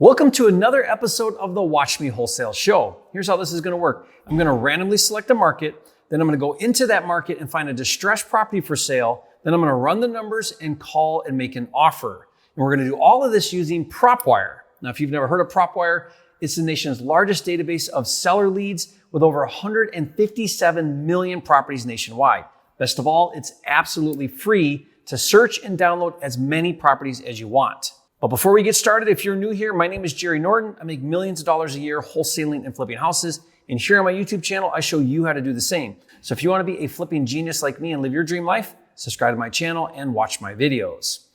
Welcome to another episode of the Watch Me Wholesale Show. Here's how this is going to work. I'm going to randomly select a market, then I'm going to go into that market and find a distressed property for sale. Then I'm going to run the numbers and call and make an offer. And we're going to do all of this using Propwire. Now, if you've never heard of Propwire, it's the nation's largest database of seller leads with over 157 million properties nationwide. Best of all, it's absolutely free to search and download as many properties as you want. But before we get started, if you're new here, my name is Jerry Norton. I make millions of dollars a year wholesaling and flipping houses. And here on my YouTube channel, I show you how to do the same. So if you want to be a flipping genius like me and live your dream life, subscribe to my channel and watch my videos.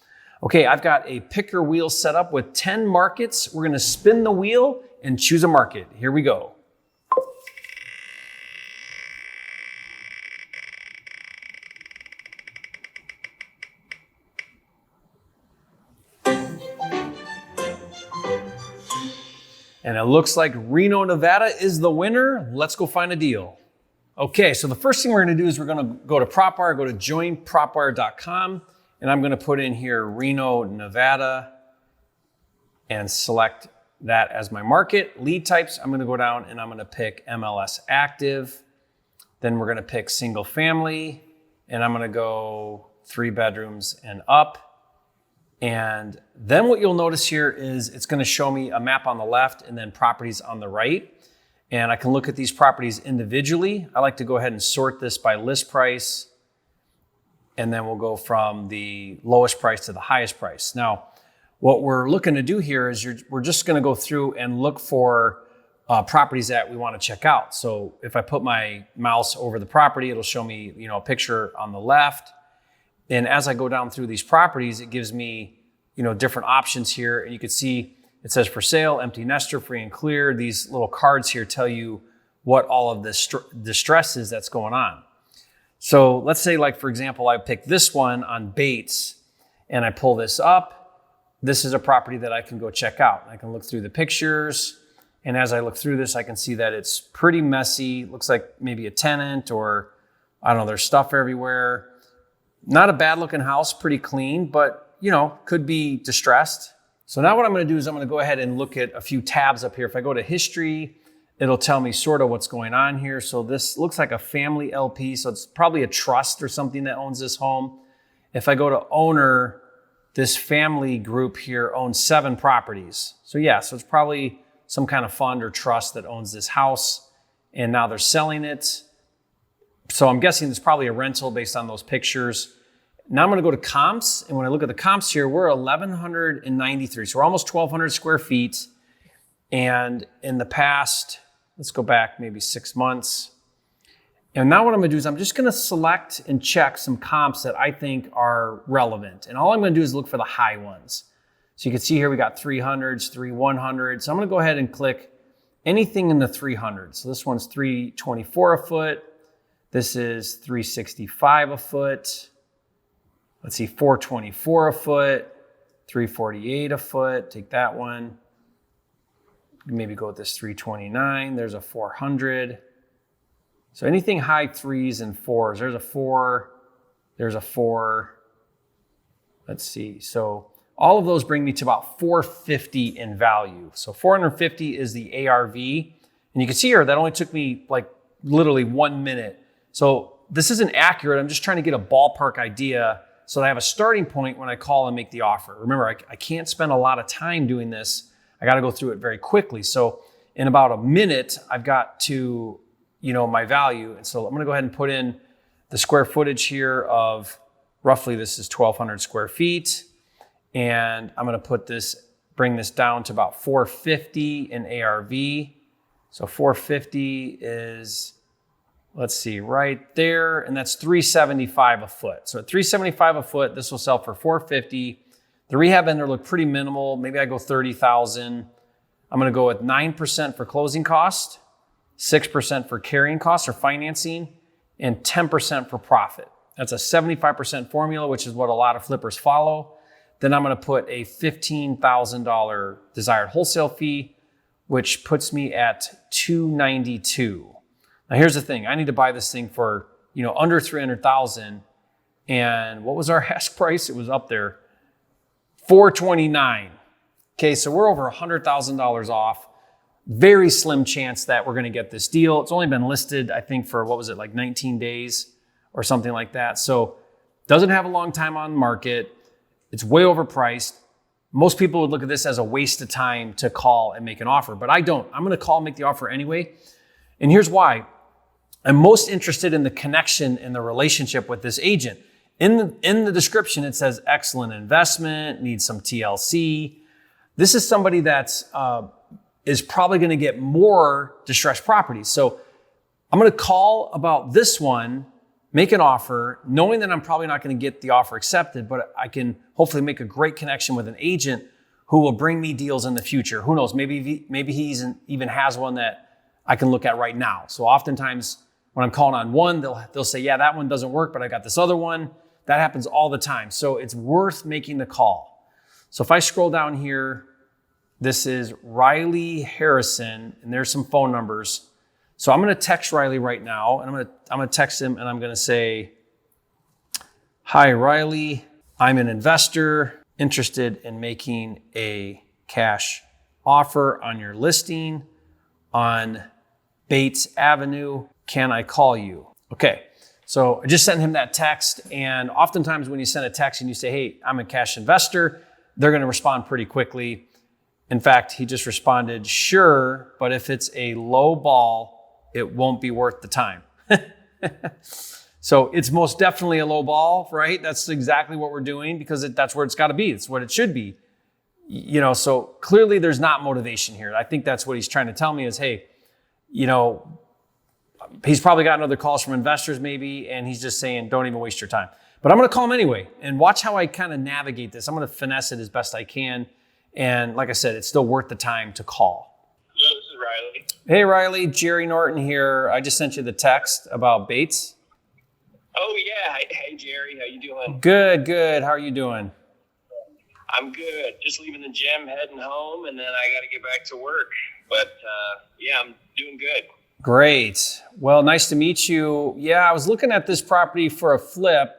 Okay, I've got a picker wheel set up with 10 markets. We're going to spin the wheel and choose a market. Here we go. And it looks like Reno, Nevada is the winner. Let's go find a deal. Okay, so the first thing we're gonna do is we're gonna go to Propwire, go to joinpropwire.com, and I'm gonna put in here Reno, Nevada, and select that as my market. Lead types, I'm gonna go down and I'm gonna pick MLS active. Then we're gonna pick single family, and I'm gonna go 3 bedrooms and up. And then what you'll notice here is it's going to show me a map on the left and then properties on the right. And I can look at these properties individually. I like to go ahead and sort this by list price. And then we'll go from the lowest price to the highest price. Now, what we're looking to do here is we're just going to go through and look for properties that we want to check out. So if I put my mouse over the property, it'll show me, a picture on the left. And as I go down through these properties, it gives me, different options here. And you can see it says for sale, empty nester, free and clear. These little cards here tell you what all of this distress is that's going on. So let's say, like, for example, I pick this one on Bates and I pull this up. This is a property that I can go check out. I can look through the pictures. And as I look through this, I can see that it's pretty messy. Looks like maybe a tenant or, I don't know, there's stuff everywhere. Not a bad looking house, pretty clean, but could be distressed. So now what I'm going to do is I'm going to go ahead and look at a few tabs up here. If I go to history, it'll tell me sort of what's going on here. So this looks like a family LP. So it's probably a trust or something that owns this home. If I go to owner, this family group here owns 7 properties. So yeah, so it's probably some kind of fund or trust that owns this house. And now they're selling it. So I'm guessing it's probably a rental based on those pictures. Now I'm going to go to comps. And when I look at the comps here, we're 1,193. So we're almost 1,200 square feet. And in the past, let's go back maybe 6 months. And now what I'm going to do is I'm just going to select and check some comps that I think are relevant. And all I'm going to do is look for the high ones. So you can see here we got 300s, 100s. So I'm going to go ahead and click anything in the 300s. So this one's 324 a foot. This is 365 a foot. Let's see, 424 a foot, 348 a foot. Take that one. Maybe go with this 329. There's a 400. So anything high 3s and 4s. There's a 4. There's a 4. Let's see. So all of those bring me to about 450 in value. So 450 is the ARV. And you can see here that only took me like literally 1 minute. So this isn't accurate. I'm just trying to get a ballpark idea so that I have a starting point when I call and make the offer. Remember, I can't spend a lot of time doing this. I got to go through it very quickly. So in about a minute, I've got to, my value. And so I'm going to go ahead and put in the square footage here of roughly, this is 1,200 square feet. And I'm going to bring this down to about 450 in ARV. So 450 is, let's see, right there. And that's 375 a foot. So at 375 a foot, this will sell for 450. The rehab vendor looked pretty minimal. Maybe I go 30,000. I'm going to go with 9% for closing cost, 6% for carrying costs or financing, and 10% for profit. That's a 75% formula, which is what a lot of flippers follow. Then I'm going to put a $15,000 desired wholesale fee, which puts me at $292. Now here's the thing. I need to buy this thing for, under 300,000. And what was our ask price? It was up there. $429. Okay, so we're over $100,000 off. Very slim chance that we're going to get this deal. It's only been listed, I think, for what was it, like 19 days or something like that. So doesn't have a long time on the market. It's way overpriced. Most people would look at this as a waste of time to call and make an offer, but I don't. I'm going to call and make the offer anyway. And here's why. I'm most interested in the connection and the relationship with this agent. In the description, it says excellent investment, needs some TLC. This is somebody that's is probably going to get more distressed properties. So I'm going to call about this one, make an offer, knowing that I'm probably not going to get the offer accepted, but I can hopefully make a great connection with an agent who will bring me deals in the future. Who knows? Maybe he even has one that I can look at right now. So oftentimes when I'm calling on one, they'll say, yeah, that one doesn't work, but I got this other one. That happens all the time. So it's worth making the call. So if I scroll down here, this is Riley Harrison, and there's some phone numbers. So I'm going to text Riley right now, and I'm going to text him, and I'm going to say, hi, Riley. I'm an investor interested in making a cash offer on your listing on Bates Avenue. Can I call you? Okay. So I just sent him that text, and oftentimes when you send a text and you say, hey, I'm a cash investor, they're going to respond pretty quickly. In fact, he just responded, sure, but if it's a low ball, it won't be worth the time. So it's most definitely a low ball, right? That's exactly what we're doing because that's where it's got to be. It's what it should be. So clearly there's not motivation here. I think that's what he's trying to tell me is, hey, he's probably gotten other calls from investors maybe, and he's just saying, don't even waste your time. But I'm going to call him anyway and watch how I kind of navigate this. I'm going to finesse it as best I can. And like I said, it's still worth the time to call. Hello, this is Riley. Hey, Riley, Jerry Norton here. I just sent you the text about Bates. Oh, yeah. Hey, Jerry. How you doing? Good. How are you doing? I'm good. Just leaving the gym, heading home, and then I got to get back to work. But, yeah, I'm doing good. Great. Well, nice to meet you. Yeah, I was looking at this property for a flip.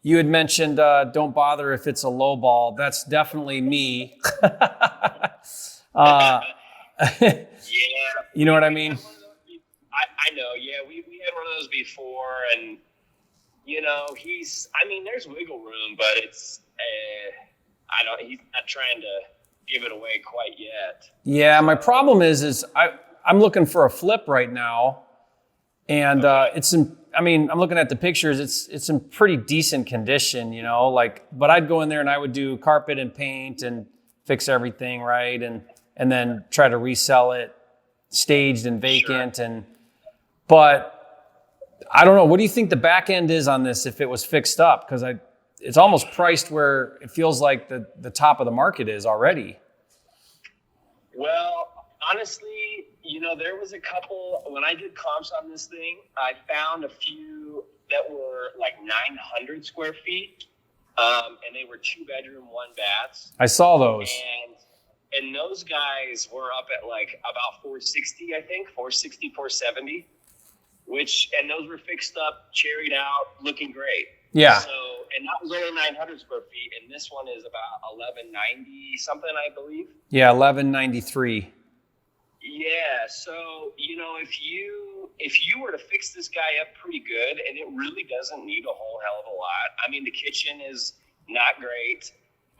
You had mentioned don't bother if it's a low ball. That's definitely me. Yeah. You know what I mean? I know. Yeah, we had one of those before, and, there's wiggle room, but it's, he's not trying to give it away quite yet. Yeah, my problem is I'm looking for a flip right now, and I'm looking at the pictures. It's in pretty decent condition, but I'd go in there and I would do carpet and paint and fix everything right, and then try to resell it staged and vacant. Sure. But I don't know. What do you think the back end is on this if it was fixed up? Because it's almost priced where it feels like the top of the market is already. Well, honestly, there was a couple, when I did comps on this thing, I found a few that were like 900 square feet, and they were 2-bedroom, 1-baths. I saw those. And those guys were up at like about 460, I think, 460, 470, and those were fixed up, cherried out, looking great. Yeah. So, and that was only 900 square feet, and this one is about 1190 something, I believe. Yeah, 1193. Yeah, so if you were to fix this guy up pretty good, and it really doesn't need a whole hell of a lot. I mean, the kitchen is not great,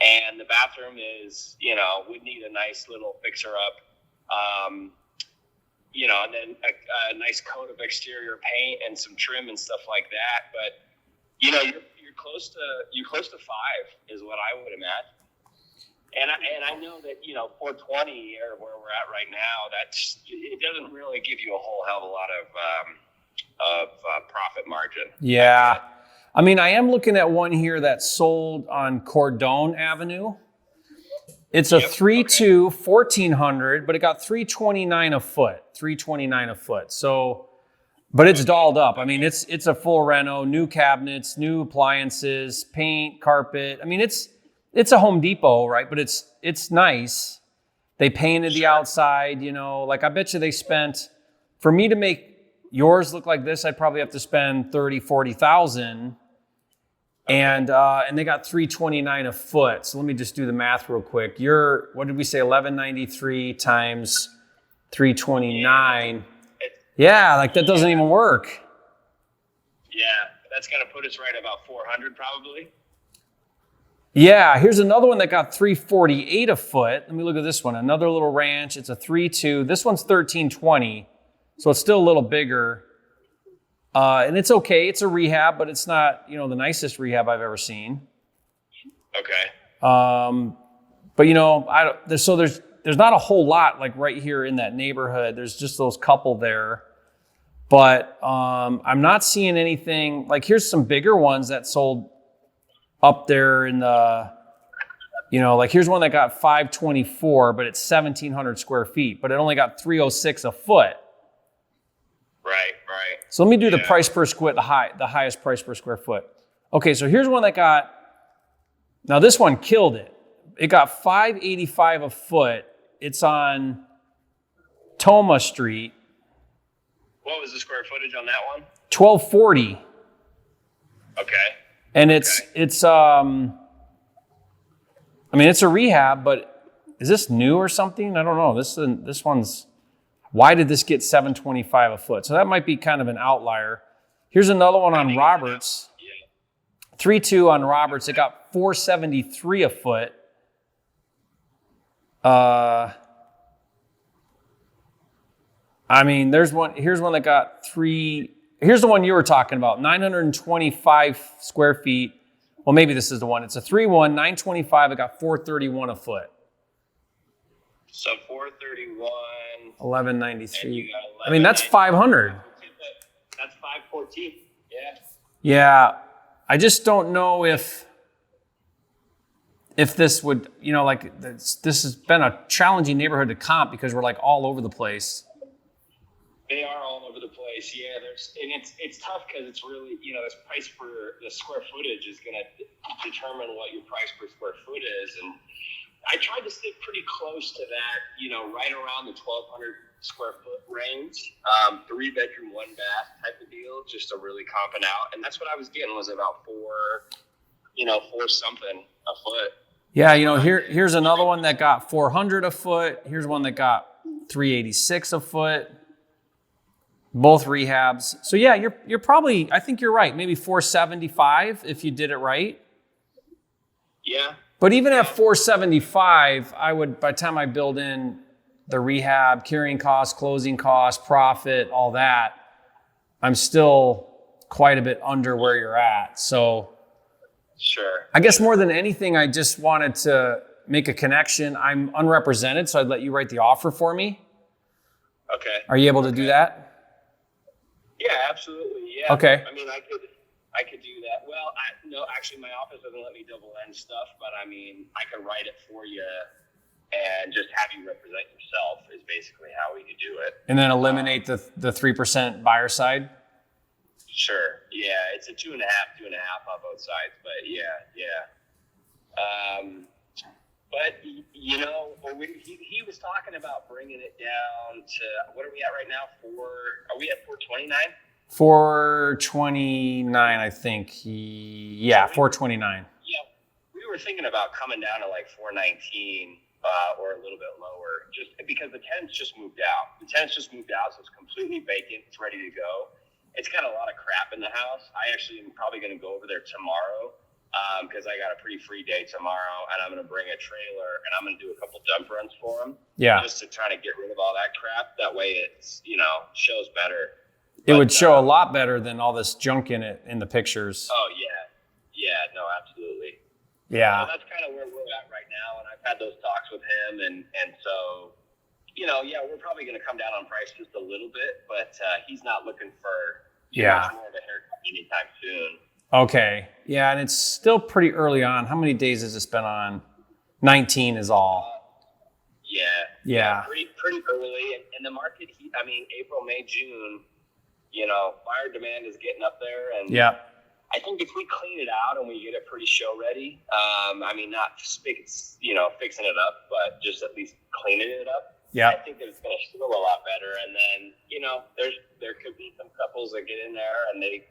and the bathroom is would need a nice little fixer up. And then a nice coat of exterior paint and some trim and stuff like that. But you're close to 5 is what I would imagine. And I know that 420 or where we're at right now, it doesn't really give you a whole hell of a lot of profit margin. Yeah, I mean, I am looking at one here that sold on Cordone Avenue. It's a 3.2, 1,400, but it got $329 a foot. $329 a foot. So, but it's dolled up. I mean, it's a full reno, new cabinets, new appliances, paint, carpet. I mean, it's a Home Depot, right? But it's nice. They painted the outside, like I bet you they spent, for me to make yours look like this, I'd probably have to spend 30,000, 40,000. And they got $329 a foot. So let me just do the math real quick. What did we say? $1,193 times $329. Yeah, like that doesn't even work. Yeah, that's gonna put us right about 400 probably. Yeah, here's another one that got $348 a foot. Let me look at this one. Another little ranch. It's a 3.2. This one's $1,320, so it's still a little bigger. And it's okay. It's a rehab, but it's not, the nicest rehab I've ever seen. Okay. But there's not a whole lot like right here in that neighborhood. There's just those couple there. But I'm not seeing anything. Like here's some bigger ones that sold up there in the, like here's one that got $524, but it's 1,700 square feet, but it only got $306 a foot. Right. So let me do the price per square, the highest price per square foot. Okay, so here's one that now this one killed it. It got $585 a foot. It's on Toma Street. What was the square footage on that one? 1,240. Okay. And it's it's a rehab, but is this new or something? I don't know. This one's, why did this get $725 a foot? So that might be kind of an outlier. Here's another one on Roberts. 3.2 on Roberts. It got $473 a foot. Here's one that got here's the one you were talking about, 925 square feet. Well, maybe this is the one. It's a 3.1, 925. It got $431 a foot. So 431. 1193. That's 500. That's 514. Yeah. Yeah. I just don't know if this would, this has been a challenging neighborhood to comp because we're like all over the place. They are all over the place. Yeah. It's tough because it's really, this price for the square footage is going to determine what your price per square foot is. And I tried to stick pretty close to that, right around the 1,200 square foot range, 3-bedroom, 1-bath type of deal, just to really comp it out. And that's what I was getting was about four something a foot. Yeah, here's another one that got $400 a foot. Here's one that got $386 a foot. Both rehabs. So yeah, you're probably, I think you're right, maybe $475 if you did it right. Yeah. But even at $475, by the time I build in the rehab, carrying costs, closing costs, profit, all that, I'm still quite a bit under where you're at. So sure. I guess more than anything, I just wanted to make a connection. I'm unrepresented, so I'd let you write the offer for me. Okay. Are you able to do that? Yeah, absolutely. Yeah. Okay. I could do that. Well, no, actually my office doesn't let me double end stuff, but I could write it for you and just have you represent yourself is basically how we could do it. And then eliminate the 3% buyer side? Sure. Yeah, it's a 2.5 on both sides, but yeah. But he was talking about bringing it down to, what are we at right now? Are we at 429? 429, I think. 429. Yeah, we were thinking about coming down to like 419 or a little bit lower, just because the tenant's just moved out. So it's completely vacant. It's ready to go. It's got a lot of crap in the house. I actually am probably going to go over there tomorrow because I got a pretty free day tomorrow, and I'm going to bring a trailer and I'm going to do a couple dump runs for them. Yeah, just to try to get rid of all that crap. That way, it's shows better. It would show a lot better than all this junk in it in the pictures. Oh yeah, no, absolutely. Yeah, so that's kind of where we're at right now, and I've had those talks with him, and so we're probably going to come down on price just a little bit, but he's not looking for much more of a haircut anytime soon. Okay, yeah, and it's still pretty early on. How many days has this been on? 19 is all. Yeah. Pretty early, and the market. April, May, June. Buyer demand is getting up there, and I think if we clean it out and we get it pretty show ready, not fixing it up, but just at least cleaning it up. Yeah, I think it's going to feel a lot better. And then there could be some couples that get in there and they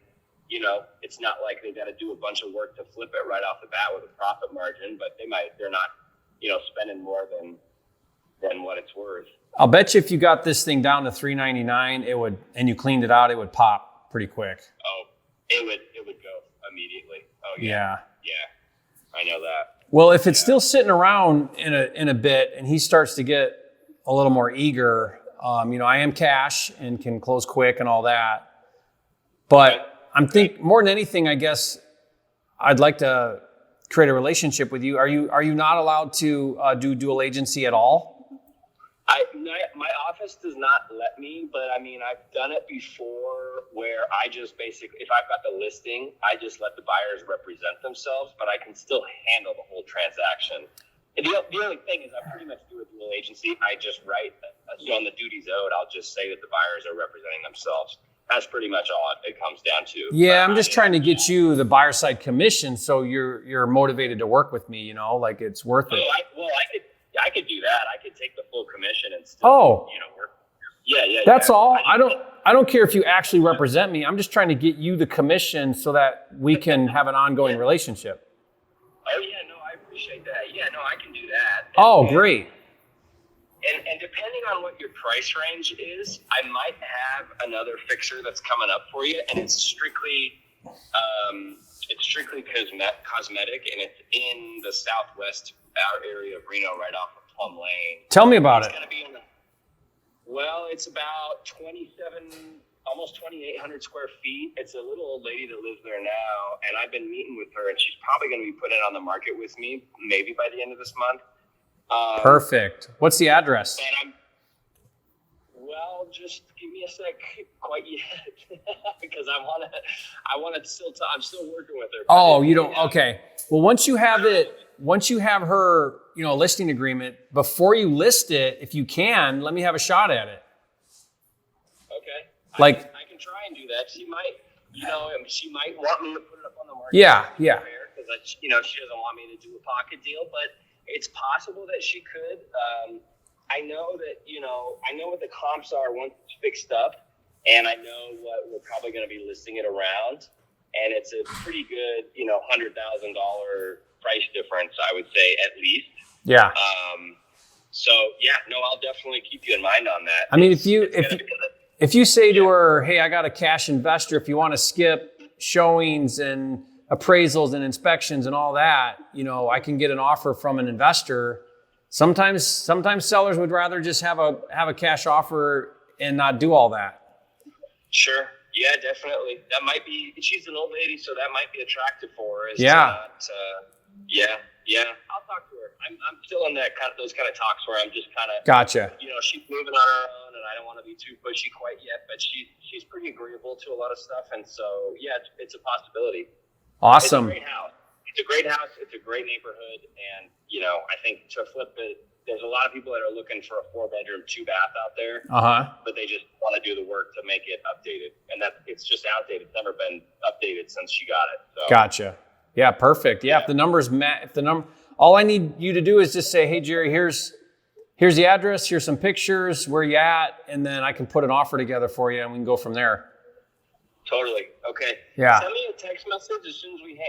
it's not like they got to do a bunch of work to flip it right off the bat with a profit margin, but they're not, spending more than what it's worth. I'll bet you if you got this thing down to $399, and you cleaned it out, it would pop pretty quick. Oh, it would go immediately. Oh Yeah. Yeah. I know that. Well, if it's still sitting around in a bit and he starts to get a little more eager, I am cash and can close quick and all that. But I'm thinking more than anything, I guess I'd like to create a relationship with you. Are you not allowed to do dual agency at all? My office does not let me, but I mean, I've done it before where I just basically, if I've got the listing, I just let the buyers represent themselves, but I can still handle the whole transaction. And the only thing is I pretty much do a dual agency. I just write, on the duties owed, I'll just say that the buyers are representing themselves. That's pretty much all it comes down to. Yeah, I'm just trying to get you the buyer side commission so you're motivated to work with me, like it's worth it. I could do that. I could take the full commission and still, work. Yeah. That's all. I don't care if you actually represent me. I'm just trying to get you the commission so that we can have an ongoing relationship. Oh yeah, no, I appreciate that. Yeah, no, I can do that. Great. And depending on what your price range is, I might have another fixer that's coming up for you, and it's strictly cosmetic, and it's in the southwest area of Reno, right off of Plum Lane. Tell me about it. It's going to be it's about almost 2,800 square feet. It's a little old lady that lives there now, and I've been meeting with her, and she's probably going to be putting it on the market with me, maybe by the end of this month. Perfect. What's the address? Just give me a sec. Quite yet, because I'm still working with her. Oh, you don't. Okay. Well, once you have her, listing agreement, before you list it, if you can, let me have a shot at it. Okay. I can try and do that. She might want me to put it up on the market. Yeah. Because she doesn't want me to do a pocket deal, but it's possible that she could. I know what the comps are once it's fixed up, and I know what we're probably going to be listing it around, and it's a pretty good, $100,000 price difference, I would say, at least. Yeah. I'll definitely keep you in mind on that. I mean, if you say to her, hey, I got a cash investor, if you want to skip showings and appraisals and inspections and all that, I can get an offer from an investor. Sometimes sellers would rather just have a cash offer and not do all that. Sure. Yeah, definitely. That might be. She's an old lady, so that might be attractive for her. I'll talk to her. I'm still in those kind of talks where I'm just kind of. Gotcha. She's moving on her own, and I don't want to be too pushy quite yet. But she's pretty agreeable to a lot of stuff, and so it's a possibility. Awesome. It's a great house. It's a great neighborhood, and I think to flip it, there's a lot of people that are looking for a 4-bedroom, 2-bath out there. But they just want to do the work to make it updated, and it's just outdated. It's never been updated since she got it. So. Gotcha. Yeah, perfect. Yeah, if the number's all I need you to do is just say, hey Jerry, here's the address, here's some pictures, where you at, and then I can put an offer together for you, and we can go from there. Totally. Okay. Yeah. Send me a text message as soon as we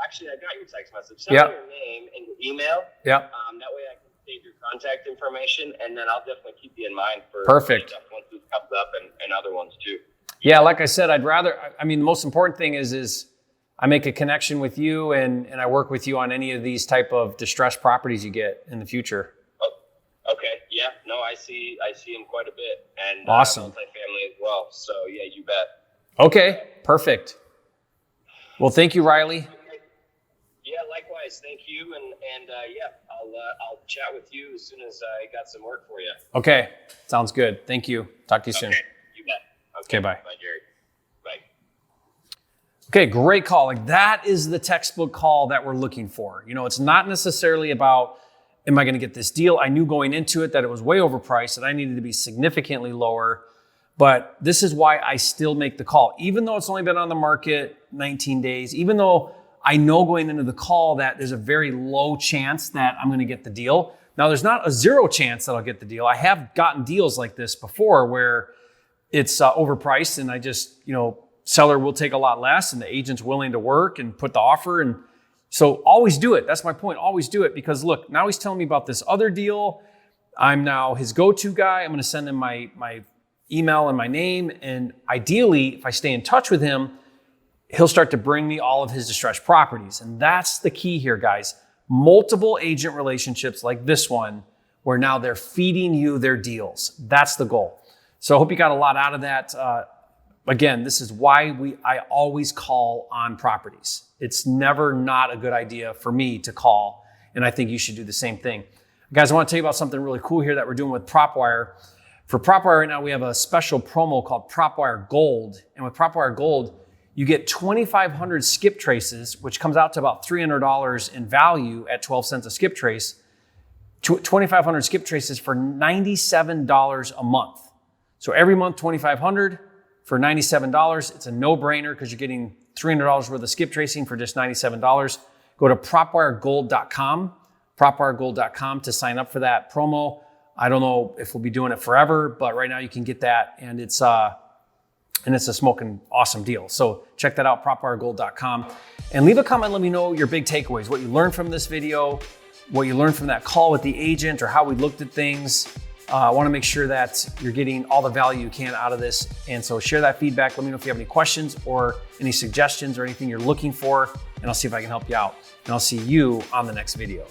actually, I got your text message. Send me your name and your email. Yeah. That way I can save your contact information, and then I'll definitely keep you in mind for perfect stuff once this comes up and other ones too. Yeah, like I said, the most important thing is I make a connection with you and I work with you on any of these type of distressed properties you get in the future. Oh, okay. Yeah. No, I see them quite a bit, and awesome. Multifamily as well. So yeah, you bet. Okay, perfect. Well, thank you, Riley. Yeah, likewise. Thank you, and I'll chat with you as soon as I got some work for you. Okay, sounds good. Thank you. Talk to you soon. You bet. Okay, bye. Bye, Jerry. Bye. Okay, great call. That is the textbook call that we're looking for. It's not necessarily about, am I going to get this deal? I knew going into it that it was way overpriced and I needed to be significantly lower. But this is why I still make the call. Even though it's only been on the market 19 days, even though I know going into the call that there's a very low chance that I'm going to get the deal. Now, there's not a 0 chance that I'll get the deal. I have gotten deals like this before where it's overpriced and I just, seller will take a lot less and the agent's willing to work and put the offer. And so always do it. That's my point. Always do it, because look, now he's telling me about this other deal. I'm now his go-to guy. I'm going to send him my email and my name. And ideally, if I stay in touch with him, he'll start to bring me all of his distressed properties. And that's the key here, guys. Multiple agent relationships like this one, where now they're feeding you their deals. That's the goal. So I hope you got a lot out of that. Again, this is why I always call on properties. It's never not a good idea for me to call, and I think you should do the same thing. Guys, I want to tell you about something really cool here that we're doing with Propwire. For Propwire right now, we have a special promo called Propwire Gold. And with Propwire Gold, you get 2,500 skip traces, which comes out to about $300 in value at 12 cents a skip trace. 2,500 skip traces for $97 a month. So every month, 2,500 for $97. It's a no-brainer because you're getting $300 worth of skip tracing for just $97. Go to propwiregold.com, propwiregold.com to sign up for that promo. I don't know if we'll be doing it forever, but right now you can get that, and it's a smoking awesome deal. So check that out, propwiregold.com, and leave a comment. Let me know your big takeaways, what you learned from this video, what you learned from that call with the agent, or how we looked at things. I want to make sure that you're getting all the value you can out of this. And so share that feedback. Let me know if you have any questions or any suggestions or anything you're looking for, and I'll see if I can help you out. And I'll see you on the next video.